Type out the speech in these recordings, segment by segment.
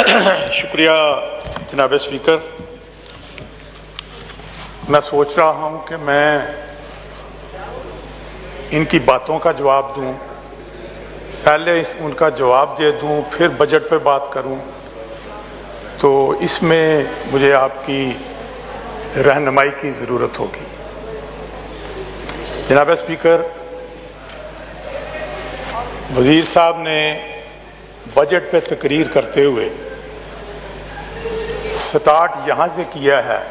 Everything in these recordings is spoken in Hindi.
शुक्रिया जनाब स्पीकर। मैं सोच रहा हूं कि मैं इनकी बातों का जवाब दूं, पहले उनका जवाब दे दूं, फिर बजट पे बात करूं, तो इसमें मुझे आपकी रहनुमाई की ज़रूरत होगी। जनाब स्पीकर, वज़ीर साहब ने बजट पे तकरीर करते हुए स्टार्ट यहाँ से किया है,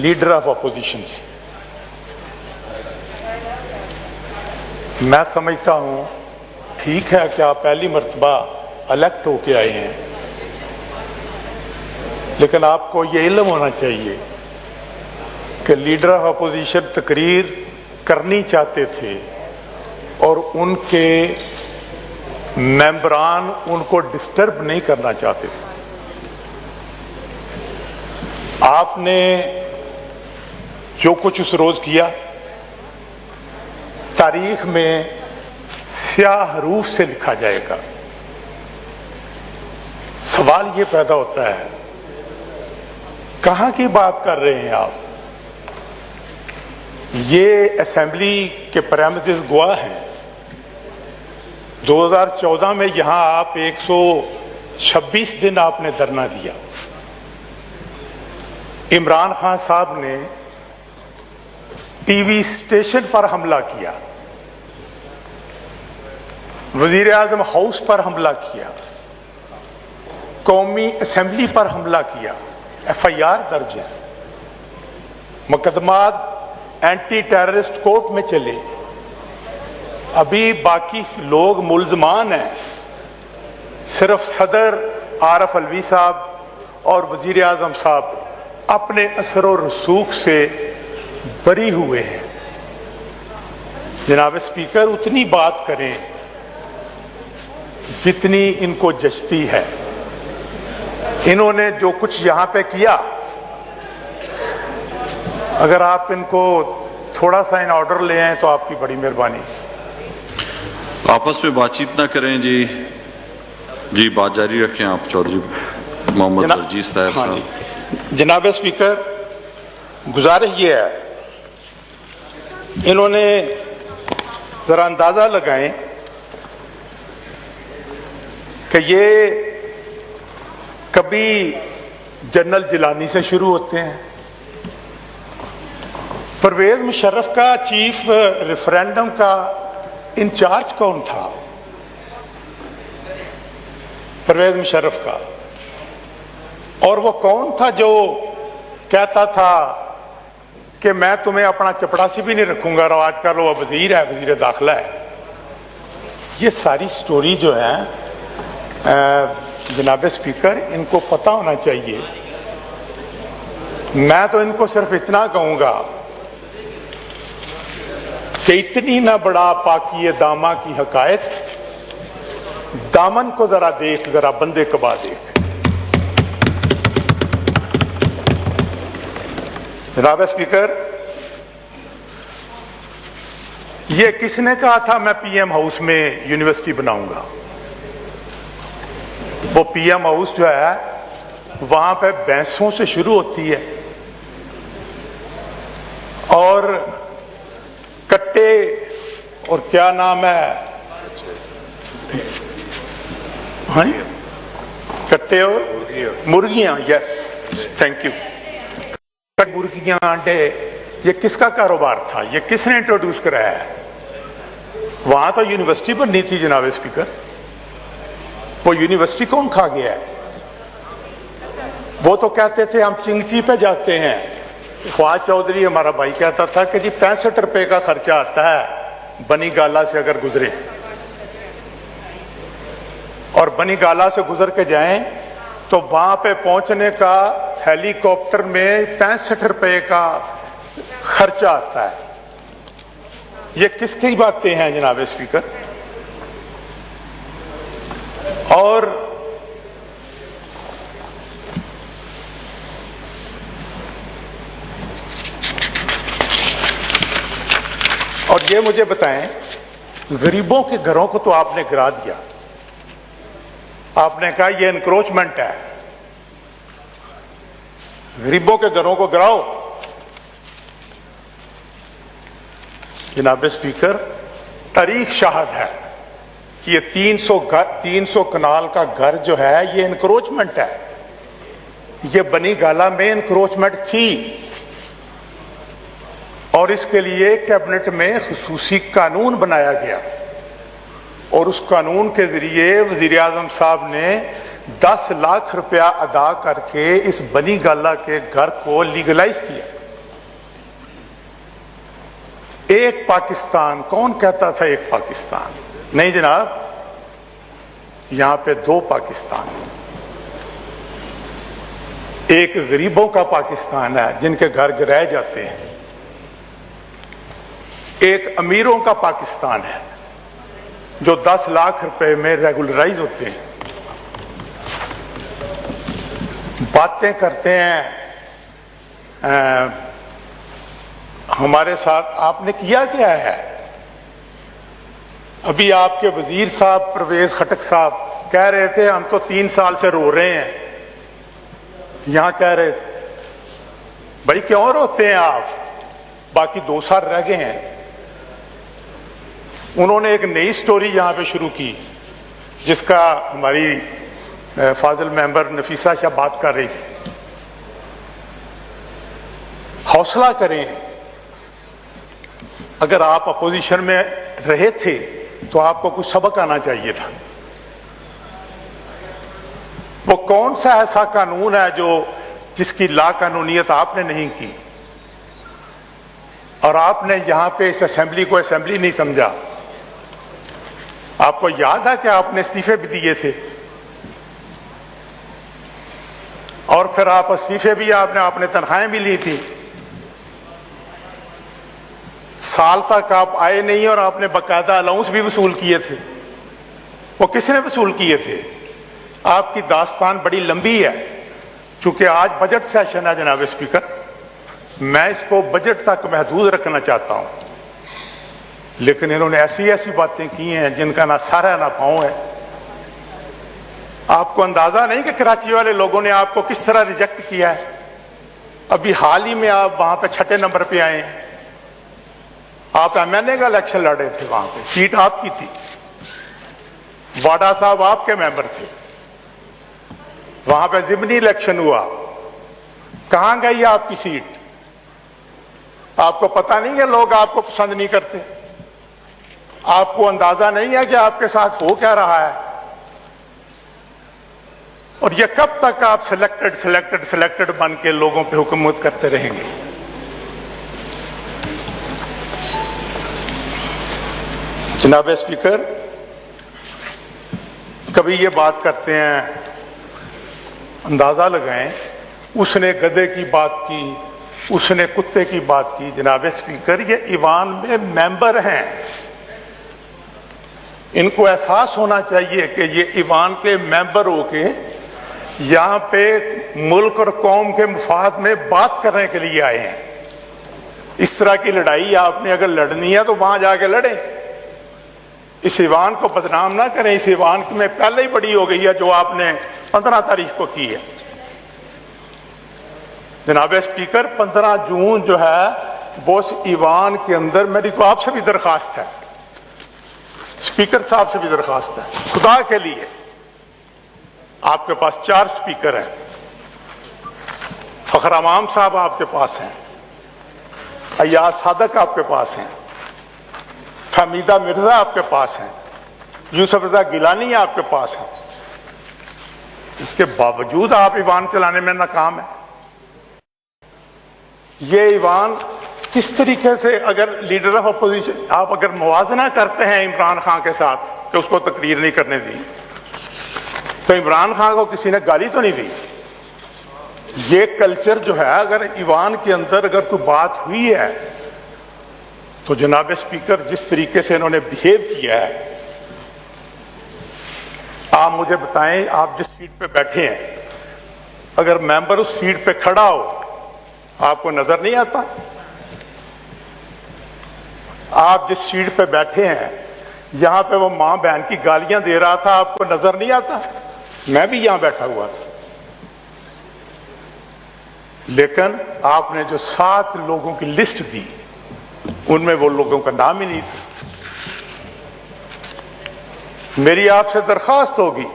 लीडर ऑफ अपोजिशन से। मैं समझता हूँ ठीक है कि आप पहली मर्तबा इलेक्ट होके आए हैं, लेकिन आपको ये इल्म होना चाहिए कि लीडर ऑफ अपोजिशन तकरीर करनी चाहते थे और उनके मेंबरान उनको डिस्टर्ब नहीं करना चाहते थे। आपने जो कुछ उस रोज किया, तारीख में स्याह हरूफ से लिखा जाएगा। सवाल ये पैदा होता है, कहां की बात कर रहे हैं आप? ये असेंबली के प्रेमिसेस गवाह हैं। 2014 में यहां आप 126 दिन आपने धरना दिया। इमरान खान साहब ने टीवी स्टेशन पर हमला किया, वजीर आजम हाउस पर हमला किया, कौमी असेंबली पर हमला किया। FIR दर्ज है, मुकदमात एंटी टेररिस्ट कोर्ट में चले। अभी बाकी लोग मुल्जमान हैं, सिर्फ सदर आरफ अलवी साहब और वजीर आजम साहब अपने असर और रसूख से बरी हुए हैं। जनाब स्पीकर, उतनी बात करें जितनी इनको जचती है। इन्होंने जो कुछ यहां पे किया, अगर आप इनको थोड़ा सा इन ऑर्डर ले आए तो आपकी बड़ी मेहरबानी। आपस में बातचीत ना करें जी बात जारी रखें आप। चौधरी मोहम्मद वर्जीस ताहिर साहब। जनाब स्पीकर, गुजारिश ये है, इन्होंने जरा अंदाजा लगाएं कि ये कभी जनरल जिलानी से शुरू होते हैं। परवेज मुशर्रफ का चीफ रेफरेंडम का इंचार्ज कौन था? परवेज मुशर्रफ का। और वो कौन था जो कहता था कि मैं तुम्हें अपना चपड़ासी भी नहीं रखूंगा, और आजकल वो वजीर है, वजीर दाखिला है। ये सारी स्टोरी जो है जनाब स्पीकर, इनको पता होना चाहिए। मैं तो इनको सिर्फ इतना कहूंगा कि इतनी ना बड़ा पाकी दामा की हकायत, दामन को जरा देख, जरा बंदे कबा देख। जनाब स्पीकर, ये किसने कहा था मैं PM हाउस में यूनिवर्सिटी बनाऊंगा? वो PM हाउस जो है वहां पे भैंसों से शुरू होती है और कट्टे और क्या नाम है, हाँ, कट्टे और मुर्गियां। Yes, thank you. मुर्गियां, अंडे, ये किसका कारोबार था? ये किसने इंट्रोड्यूस कराया है? वहां तो यूनिवर्सिटी बननी थी जनाब स्पीकर। वो यूनिवर्सिटी कौन खा गया है? वो तो कहते थे हम चिंगची पे जाते हैं। फवाद चौधरी हमारा भाई कहता था कि जी 65 रुपए का खर्चा आता है बनी गाला से अगर गुजरे, और बनी गाला से गुजर के जाएं तो वहां पे पहुंचने का हेलीकॉप्टर में 65 रुपए का खर्चा आता है। ये किसकी बातें हैं जनाब स्पीकर? और ये मुझे बताएं, गरीबों के घरों को तो आपने गिरा दिया। आपने कहा ये एनक्रोचमेंट है, गरीबों के घरों को गिराओ। जनाब स्पीकर, तारीख शाहद है कि ये 300 कनाल का घर जो है ये एनक्रोचमेंट है। ये बनी गाला में एनक्रोचमेंट थी और इसके लिए कैबिनेट में खुसूसी कानून बनाया गया और उस कानून के जरिए वजीर आजम साहब ने 10 लाख रुपया अदा करके इस बनी गाला के घर को लीगलाइज किया। एक पाकिस्तान, कौन कहता था एक पाकिस्तान? नहीं जनाब, यहां पे 2 पाकिस्तान। एक गरीबों का पाकिस्तान है जिनके घर गिराए जाते हैं, एक अमीरों का पाकिस्तान है जो 10 लाख रुपए में रेगुलराइज होते हैं। बातें करते हैं हमारे साथ, आपने किया क्या है? अभी आपके वजीर साहब परवेज खटक साहब कह रहे थे हम तो 3 साल से रो रहे हैं। यहां कह रहे थे भाई क्यों रोते हैं आप, बाकी 2 साल रह गए हैं। उन्होंने एक नई स्टोरी यहां पे शुरू की जिसका हमारी फाजिल मेंबर नफीसा शाह बात कर रही थी। हौसला करें, अगर आप अपोजिशन में रहे थे तो आपको कुछ सबक आना चाहिए था। वो कौन सा ऐसा कानून है जो जिसकी लाकानूनियत आपने नहीं की और आपने यहां पे इस असेंबली को असेंबली नहीं समझा? आपको याद है कि आपने इस्तीफे भी दिए थे और फिर आप इस्तीफे भी आपने तनख्वाहें भी ली थी। साल तक आप आए नहीं और आपने बकायदा अलाउंस भी वसूल किए थे। वो किसने वसूल किए थे? आपकी दास्तान बड़ी लंबी है। चूंकि आज बजट सेशन है जनाब स्पीकर, मैं इसको बजट तक महदूद रखना चाहता हूं, लेकिन इन्होंने ऐसी ऐसी बातें की हैं जिनका ना सर है ना पांव है। आपको अंदाजा नहीं कि कराची वाले लोगों ने आपको किस तरह रिजेक्ट किया है। अभी हाल ही में आप वहां पे 6 नंबर पे आए हैं। आप एमएनए का इलेक्शन लड़े थे, वहां पे सीट आपकी थी, वाडा साहब आपके मेंबर थे, वहां पे जिमनी इलेक्शन हुआ। कहां गई आपकी सीट? आपको पता नहीं है लोग आपको पसंद नहीं करते? आपको अंदाजा नहीं है कि आपके साथ हो क्या रहा है? और ये कब तक आप सिलेक्टेड बन के लोगों पे हुकूमत करते रहेंगे? जनाब स्पीकर, कभी ये बात करते हैं, अंदाजा लगाएं, उसने गधे की बात की, उसने कुत्ते की बात की। जनाब स्पीकर, ये ईवान में मेंबर हैं, इनको एहसास होना चाहिए कि ये ईवान के मेंबर होके यहाँ पे मुल्क और कौम के मुफाद में बात करने के लिए आए हैं। इस तरह की लड़ाई आपने अगर लड़नी है तो वहां जाके लड़े। इस ईवान को बदनाम ना करें। इस ईवान में पहले ही बड़ी हो गई है जो आपने 15 तारीख को की है। जनाब स्पीकर, 15 जून जो है वो इस ईवान के अंदर, मेरी तो आपसे भी दरखास्त है, स्पीकर साहब से भी दरखास्त है, खुदा के लिए, आपके पास 4 स्पीकर हैं, फखर अमाम साहब आपके पास हैं, अयाज सादक आपके पास हैं, फमीदा मिर्जा आपके पास हैं, यूसुफ रजा गिलानी आपके पास हैं। इसके बावजूद आप ईवान चलाने में नाकाम है। ये ईवान किस तरीके से, अगर लीडर ऑफ अपोजिशन आप अगर मुवाजना करते हैं इमरान खान के साथ कि उसको तकरीर नहीं करने दी, तो इमरान खान को किसी ने गाली तो नहीं दी? ये कल्चर जो है, अगर ईवान के अंदर अगर कोई बात हुई है तो जनाब स्पीकर, जिस तरीके से इन्होंने बिहेव किया है, आप मुझे बताएं, आप जिस सीट पे बैठे हैं, अगर मेंबर उस सीट पे खड़ा हो आपको नजर नहीं आता? आप जिस सीट पे बैठे हैं, यहां पे वो मां बहन की गालियां दे रहा था, आपको नजर नहीं आता? मैं भी यहां बैठा हुआ था, लेकिन आपने जो 7 लोगों की लिस्ट दी उनमें वो लोगों का नाम ही नहीं था। मेरी आपसे दरखास्त होगी,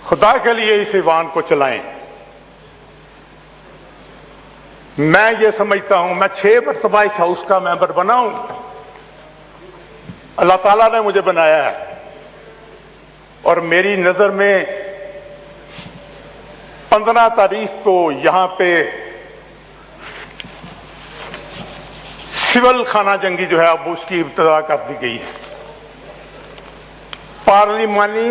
खुदा के लिए इस ईवान को चलाएं। मैं ये समझता हूं, मैं 6 मरतबा इस हाउस का मेंबर बना हूं, अल्लाह ताला ने मुझे बनाया है, और मेरी नजर में 15 तारीख को यहां पे सिविल खाना जंगी जो है अब उसकी इब्तिदा कर दी गई है। पार्लिमानी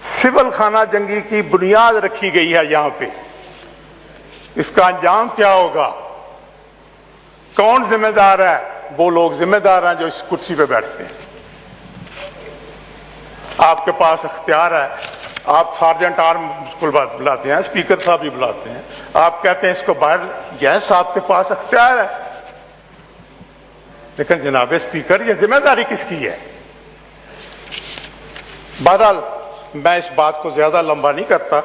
सिविल खाना जंगी की बुनियाद रखी गई है यहां पे। इसका अंजाम क्या होगा, कौन जिम्मेदार है? वो लोग जिम्मेदार हैं जो इस कुर्सी पे बैठते हैं। आपके पास अख्तियार है, आप सार्जेंट आर्म को बुलाते हैं, स्पीकर साहब भी बुलाते हैं, आप कहते हैं इसको बाहर, यस आपके पास अख्तियार है, लेकिन जनाब स्पीकर ये जिम्मेदारी किसकी है? बहरहाल मैं इस बात को ज्यादा लंबा नहीं करता,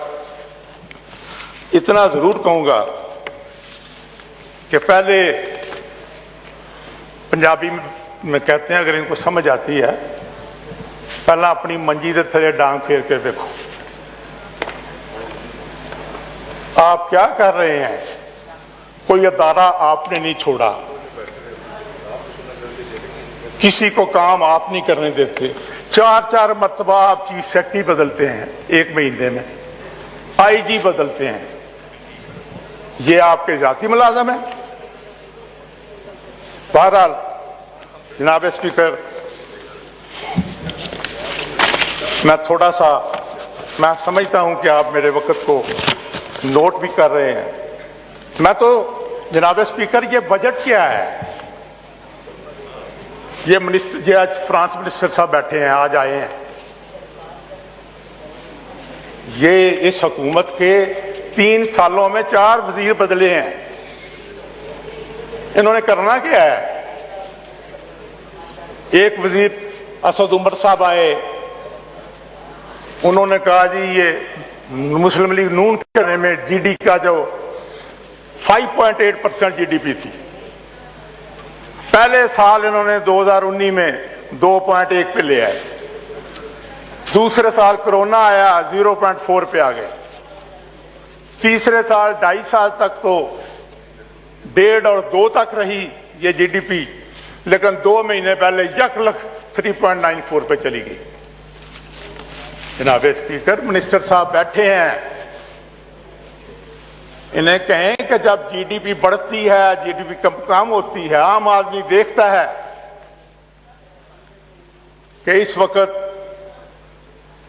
इतना जरूर कहूंगा कि पहले पंजाबी में कहते हैं, अगर इनको समझ आती है, पहला अपनी मंजी के थले डांग फेर के देखो आप क्या कर रहे हैं। कोई अदारा आपने नहीं छोड़ा, किसी को काम आप नहीं करने देते। 4-4 मरतबा आप चीफ सेक्रेटरी बदलते हैं एक महीने में, आईजी बदलते हैं, ये आपके जाती मुलाजम है। बहरहाल जनाब स्पीकर, मैं समझता हूं कि आप मेरे वक्त को नोट भी कर रहे हैं। मैं तो जनाब स्पीकर, ये बजट क्या है? ये मिनिस्टर जी आज फ्रांस मिनिस्टर साहब बैठे हैं, आज आए हैं, ये इस हुकूमत के 3 सालों में 4 वजीर बदले हैं। इन्होंने करना क्या है? एक वजीर असद उमर साहब आए, उन्होंने कहा जी ये मुस्लिम लीग नून करने में जीडी का जो 5.8% जीडीपी थी, पहले साल इन्होंने 2019 में 2.1 पे ले आए, दूसरे साल कोरोना आया 0.4 पे आ गए, तीसरे साल 2.5 साल तक तो 1.5 और 2 तक रही ये जीडीपी, लेकिन 2 महीने पहले 1,03.94 पे चली गई। जनाब स्पीकर, मिनिस्टर साहब बैठे हैं, इन्हें कहें कि जब जीडीपी बढ़ती है, जीडीपी कम होती है, आम आदमी देखता है कि इस वक्त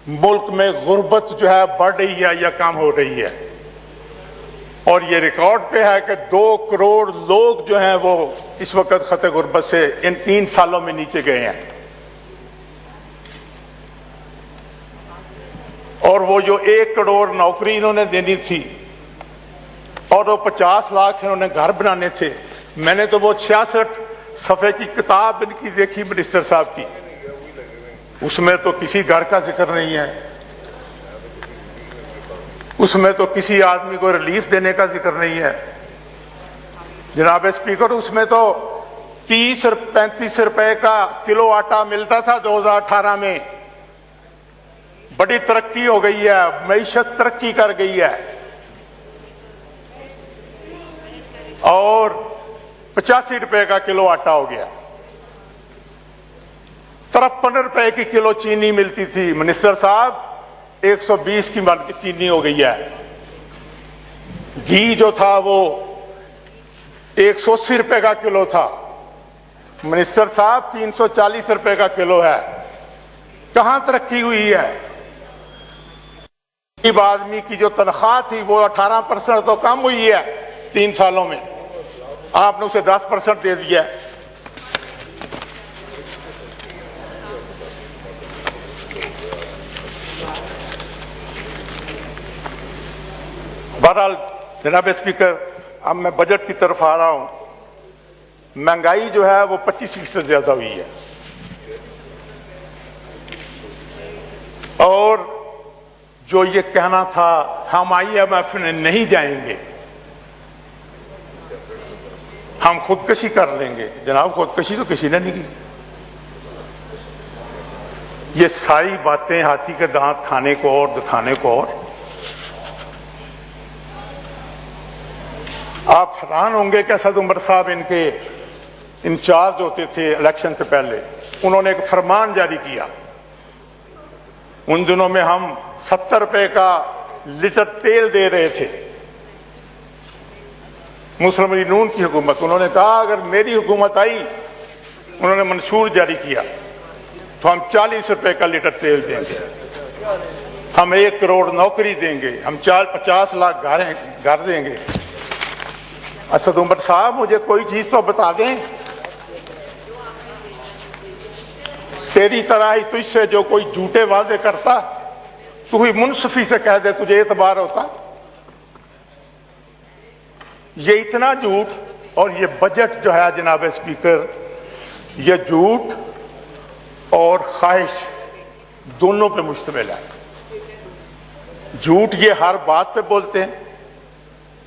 मुल्क में गुर्बत जो है बढ़ रही है या कम हो रही है, और ये रिकॉर्ड पे है कि 2 करोड़ लोग जो हैं वो इस वक्त खतरे गुर्बत से इन 3 सालों में नीचे गए हैं। और वो जो 1 करोड़ नौकरी इन्होंने देनी थी और वो 50 लाख इन्होंने घर बनाने थे, मैंने तो वो 66 सफ़े की किताब इनकी देखी मिनिस्टर साहब की, उसमें तो किसी घर का जिक्र नहीं है, उसमें तो किसी आदमी को रिलीफ देने का जिक्र नहीं है। जनाब स्पीकर, उसमें तो 30-35 रुपए का किलो आटा मिलता था 2018 में। बड़ी तरक्की हो गई है, मईशत तरक्की कर गई है, और 85 रुपए का किलो आटा हो गया। 53 रुपए की किलो चीनी मिलती थी, मिनिस्टर साहब 120 की चीनी हो गई है। घी जो था वो 180 रुपए का किलो था, मिनिस्टर साहब 340 रुपए का किलो है। कहां तरक्की हुई है? गरीब आदमी की जो तनख्वाह थी वो 18% तो कम हुई है 3 सालों में, आपने उसे 10% दे दिया। बहरहाल जनाब स्पीकर, अब मैं बजट की तरफ आ रहा हूं। महंगाई जो है वो 25% ज्यादा हुई है, और जो ये कहना था हम IMF में नहीं जाएंगे, हम खुदकशी कर लेंगे, जनाब खुदकशी तो किसी ने नहीं की। ये सारी बातें हाथी के दांत खाने को और दिखाने को और। आप हैरान होंगे कि असद उमर साहब इनके इंचार्ज होते थे इलेक्शन से पहले, उन्होंने एक फरमान जारी किया। उन दिनों में हम 70 रुपए का लीटर तेल दे रहे थे, मुस्लिम लीग नून की हुकूमत। उन्होंने कहा अगर मेरी हुकूमत आई, उन्होंने मंशूर जारी किया, तो हम 40 रुपए का लीटर तेल देंगे, हम 1 करोड़ नौकरी देंगे, हम 50 लाख घर देंगे। असद उमर साहब मुझे कोई चीज तो बता दें, तेरी तरह ही तुझसे जो कोई झूठे वादे करता, तू ही मुनसफी से कह दे तुझे एतबार होता। ये इतना झूठ, और ये बजट जो है जनाब स्पीकर, ये झूठ और ख्वाहिश दोनों पे मुश्तमिल है। झूठ ये हर बात पे बोलते हैं,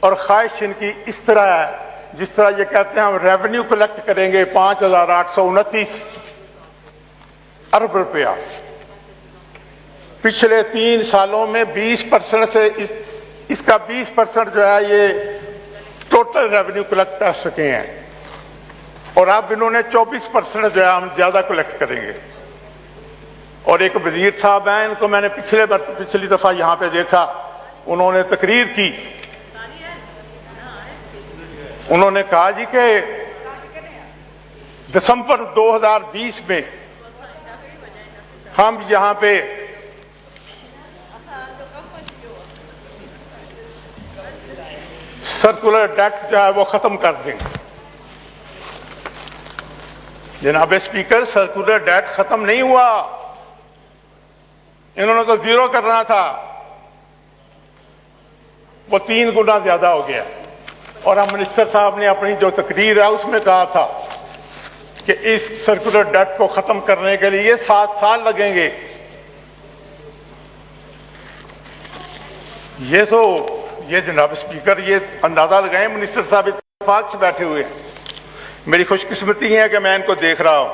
और ख्वाहिश इनकी इस तरह है जिस तरह ये कहते हैं हम रेवेन्यू कलेक्ट करेंगे 5,829 अरब रुपया। पिछले 3 सालों में 20% से इसका 20% जो है ये टोटल रेवेन्यू कलेक्ट कर सके हैं, और अब इन्होंने 24% जो है हम ज्यादा कलेक्ट करेंगे। और एक वजीर साहब हैं, इनको मैंने पिछली दफा यहां पे देखा, उन्होंने तकरीर की, उन्होंने कहा जी कि दिसंबर 2020 में हम यहां पे सर्कुलर डेट जो है वो खत्म कर देंगे। जनाब स्पीकर, सर्कुलर डेट खत्म नहीं हुआ, इन्होंने तो 0 करना था, वो 3 गुना ज्यादा हो गया। और हम मिनिस्टर साहब ने अपनी जो तकरीर है उसमें कहा था कि इस सर्कुलर डेट को खत्म करने के लिए 7 साल लगेंगे। ये जनाब स्पीकर, ये अंदाजा लगाएं, मिनिस्टर साहब इत्तेफाक से बैठे हुए हैं। मेरी खुशकिस्मती है कि मैं इनको देख रहा हूं।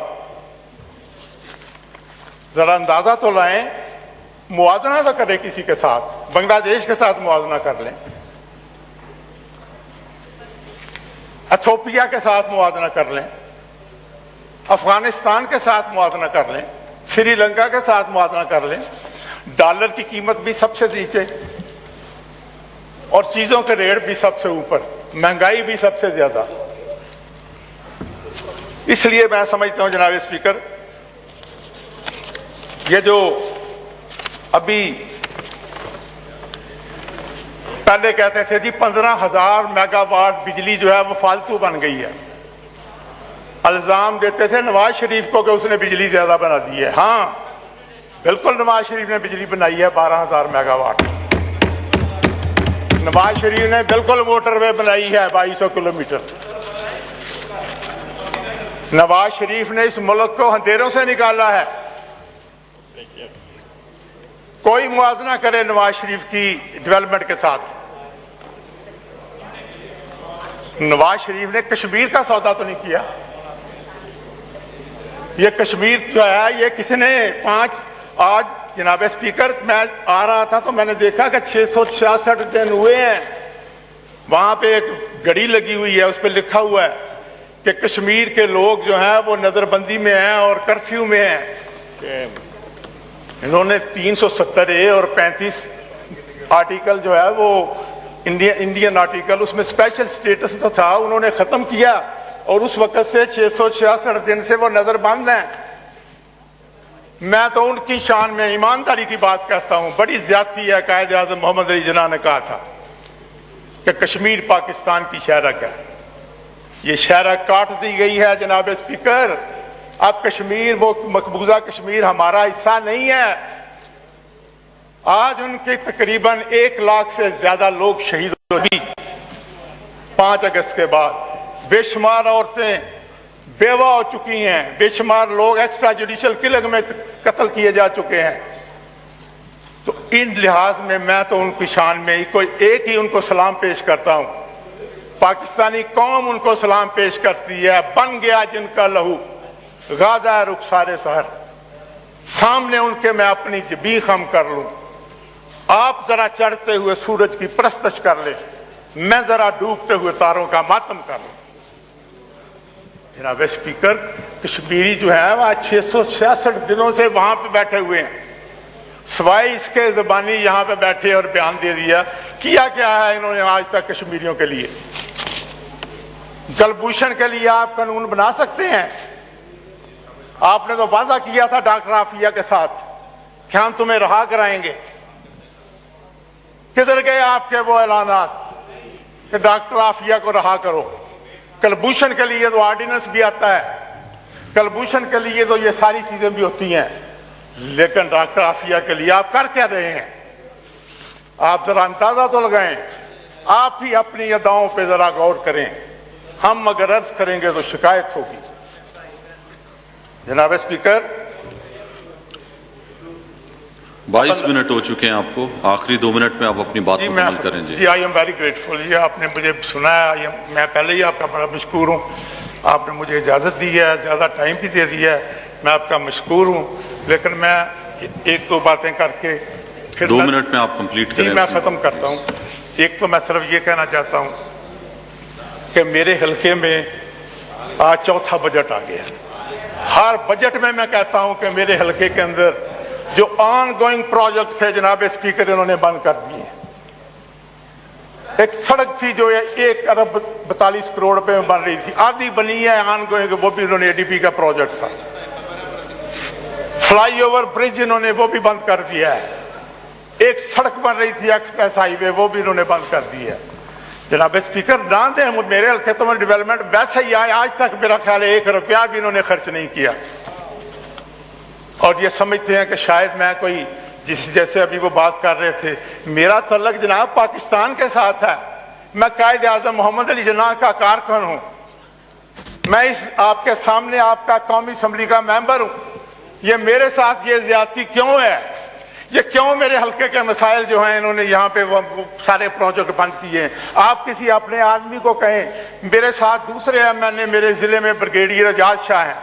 जरा अंदाजा तो लाएं, मुआवजा तो करें किसी के साथ, बांग्लादेश के साथ मुआवजा कर लें, इथियोपिया के साथ मुआवजा कर लें, अफगानिस्तान के साथ मुआवजा कर लें, श्रीलंका के साथ मुआवजा कर लें। डॉलर की कीमत भी सबसे नीचे और चीजों के रेट भी सबसे ऊपर, महंगाई भी सबसे ज्यादा। इसलिए मैं समझता हूं जनाब स्पीकर, ये जो अभी पहले कहते थे जी 15,000 मेगावाट बिजली जो है वो फालतू बन गई है, इल्जाम देते थे नवाज शरीफ को कि उसने बिजली ज्यादा बना दी है। हाँ बिल्कुल, नवाज शरीफ ने बिजली बनाई है 12,000 मेगावाट। नवाज शरीफ ने बिल्कुल मोटरवे बनाई है 2200 किलोमीटर। नवाज शरीफ ने इस मुल्क को अंधेरों से निकाला है। कोई मुआवजा करे नवाज शरीफ की डेवलपमेंट के साथ। नवाज शरीफ ने कश्मीर का सौदा तो नहीं किया। ये कश्मीर जो है ये किसने आज जनाब स्पीकर, मैं आ रहा था तो मैंने देखा कि 666 दिन हुए हैं। वहां पे एक घड़ी लगी हुई है, उस पर लिखा हुआ है कि कश्मीर के लोग जो हैं वो नजरबंदी में हैं और कर्फ्यू में हैं। इन्होंने 370A और 35 आर्टिकल जो है वो इंडियन आर्टिकल, उसमें स्पेशल स्टेटस तो था, उन्होंने खत्म किया और उस वक्त से 666 दिन से वो नजरबंद हैं। मैं तो उनकी शान में ईमानदारी की बात कहता हूं, बड़ी ज्यादती है। कायद आज़म मोहम्मद अली जिन्ना ने कहा था कि कश्मीर पाकिस्तान की शहरक है। ये शहरक काट दी गई है जनाब स्पीकर। अब कश्मीर, वो मकबूजा कश्मीर हमारा हिस्सा नहीं है। आज उनके तकरीबन 1 लाख से ज्यादा लोग शहीद हुए 5 अगस्त के बाद। बेशुमार औरतें बेवा हो चुकी हैं, बेशुमार लोग एक्स्ट्रा जुडिशियल किलिंग में कत्ल किए जा चुके हैं। तो इन लिहाज में मैं तो उनकी शान में कोई एक ही उनको सलाम पेश करता हूं। पाकिस्तानी कौम उनको सलाम पेश करती है। बन गया जिनका लहू गाजा रुखसारे सहर, सामने उनके मैं अपनी जबी खम कर लूं। आप जरा चढ़ते हुए सूरज की परस्तश कर ले, मैं जरा डूबते हुए तारों का मातम कर लूं। जनाब स्पीकर, कश्मीरी जो है वह 666 दिनों से वहां पे बैठे हुए हैं, सवाए इसके ज़बानी यहां पे बैठे और बयान दे दिया। किया क्या है इन्होंने आज तक कश्मीरियों के लिए? कलभूषण के लिए आप कानून बना सकते हैं? आपने तो वादा किया था डॉक्टर आफिया के साथ कि हम तुम्हें रहा कराएंगे। किधर गए आपके वो ऐलानात कि डॉक्टर आफिया को रहा करो? कलभूषण के लिए तो ऑर्डिनेंस भी आता है, कलभूषण के लिए तो ये सारी चीजें भी होती हैं, लेकिन डॉक्टर आफिया के लिए आप कर क्या रहे हैं? आप जरा अंदाजा तो लगाएं। आप ही अपनी अदाओं पे जरा गौर करें। हम अगर अर्ज करेंगे तो शिकायत होगी। जनाब स्पीकर, 22 मिनट हो चुके हैं आपको, आखिरी 2 मिनट में आप अपनी बात मुकम्मल करें। जी, आई एम वेरी ग्रेटफुल। ये आपने मुझे सुनाया, मैं पहले ही आपका बड़ा मशकूर हूँ। आपने मुझे इजाज़त दी है, ज़्यादा टाइम भी दे दिया है, मैं आपका मशकूर हूँ। लेकिन मैं एक दो बातें करके फिर 2 मिनट में आप कंप्लीट करें। मैं ख़त्म करता हूँ। एक तो मैं सिर्फ ये कहना चाहता हूँ कि मेरे हल्के में आज चौथा बजट आ गया। हर बजट में मैं कहता हूँ कि मेरे हल्के के अंदर जो ऑन गोइंग प्रोजेक्ट थे जनाब स्पीकर, इन्होंने बंद कर दिए। एक सड़क थी जो 1 अरब 42 करोड़ रुपए में बन रही थी, आधी बनी है ऑन गोइंग, वो भी इन्होंने एडीपी का प्रोजेक्ट था। फ्लाईओवर ब्रिज इन्होंने वो भी बंद कर दिया है। एक सड़क बन रही थी एक्सप्रेस हाईवे, वो भी इन्होंने बंद कर दी है। जनाब स्पीकर, ना दें मेरे हल्के तो में डेवलपमेंट वैसे ही आए, आज तक मेरा ख्याल है 1 रुपया भी इन्होंने खर्च नहीं किया। और ये समझते हैं कि शायद मैं कोई, जैसे अभी वो बात कर रहे थे, मेरा तल्लक जनाब पाकिस्तान के साथ है। मैं कायद आज़म मोहम्मद अली जिन्ना का कारकुन हूं। मैं इस आपके सामने आपका कौमी असम्बली का मेंबर हूं। ये मेरे साथ ये ज्यादती क्यों है? ये क्यों मेरे हल्के के मसाइल जो हैं इन्होंने यहाँ पे वो सारे प्रोजेक्ट बंद किए हैं? आप किसी अपने आदमी को कहें। मेरे साथ दूसरे एमएनए मेरे जिले में ब्रिगेडियर एजाज शाह हैं,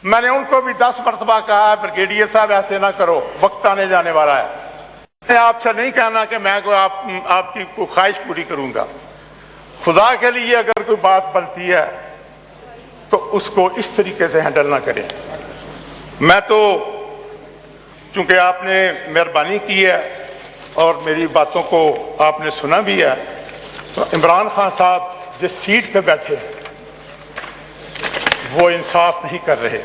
मैंने उनको भी 10 मरतबा कहा है ब्रिगेडियर साहब ऐसे ना करो, वक्त आने जाने वाला है। मैं आपसे नहीं कहना कि मैं कोई आपकी कोई ख्वाहिश पूरी करूंगा। खुदा के लिए अगर कोई बात बनती है तो उसको इस तरीके से हैंडल ना करें। मैं तो चूंकि आपने मेहरबानी की है और मेरी बातों को आपने सुना भी है, तो इमरान खान साहब जिस सीट पे बैठे हैं वो इंसाफ नहीं कर रहे।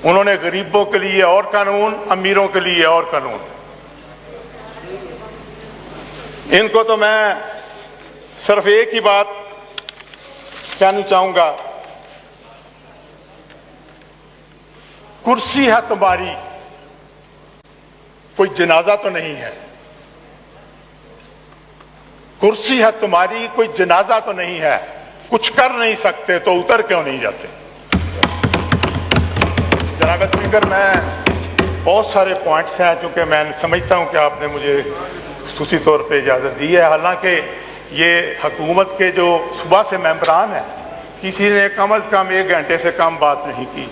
उन्होंने गरीबों के लिए और कानून, अमीरों के लिए और कानून। इनको तो मैं सिर्फ एक ही बात कहना चाहूंगा, कुर्सी है तुम्हारी, कोई जनाजा तो नहीं है। कुर्सी है तुम्हारी, कोई जनाजा तो नहीं है। कुछ कर नहीं सकते तो उतर क्यों नहीं जाते? जनाब स्पीकर, मैं बहुत सारे पॉइंट्स हैं, चूंकि मैं समझता हूं कि आपने मुझे खुसूसी तौर पे इजाज़त दी है। हालांकि ये हुकूमत के जो सुबह से मेंबरान हैं, किसी ने कम अज़ कम 1 घंटे से कम बात नहीं की।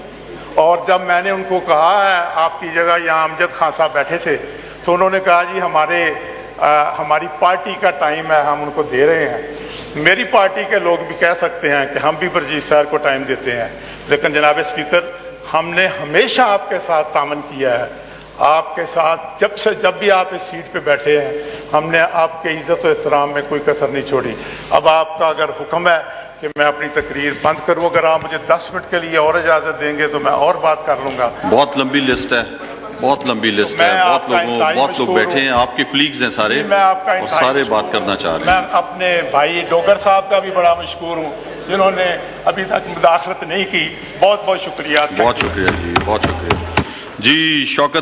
और जब मैंने उनको कहा है आपकी जगह यहाँ अमजद खान साहब बैठे थे, तो उन्होंने कहा जी हमारी पार्टी का टाइम है, हम उनको दे रहे हैं। मेरी पार्टी के लोग भी कह सकते हैं कि हम भी बरजीत सर को टाइम देते हैं, लेकिन जनाब स्पीकर, हमने हमेशा आपके साथ तामन किया है। आपके साथ जब भी आप इस सीट पे बैठे हैं, हमने आपके इज्जत और एहतराम में कोई कसर नहीं छोड़ी। अब आपका अगर हुक्म है कि मैं अपनी तकरीर बंद करूं, अगर आप मुझे 10 मिनट के लिए और इजाजत देंगे तो मैं और बात कर लूंगा। बहुत लंबी लिस्ट है, बहुत लंबी लिस्ट है, बहुत लोग बैठे हैं, आपके कलीग्स हैं सारे, और सारे बात करना चाह रहे हैं। मैं अपने भाई डोगर साहब का भी बड़ा मशकूर हूँ जिन्होंने अभी तक मुदाखलत नहीं की। बहुत बहुत शुक्रिया। बहुत शुक्रिया जी, बहुत शुक्रिया जी। शौकत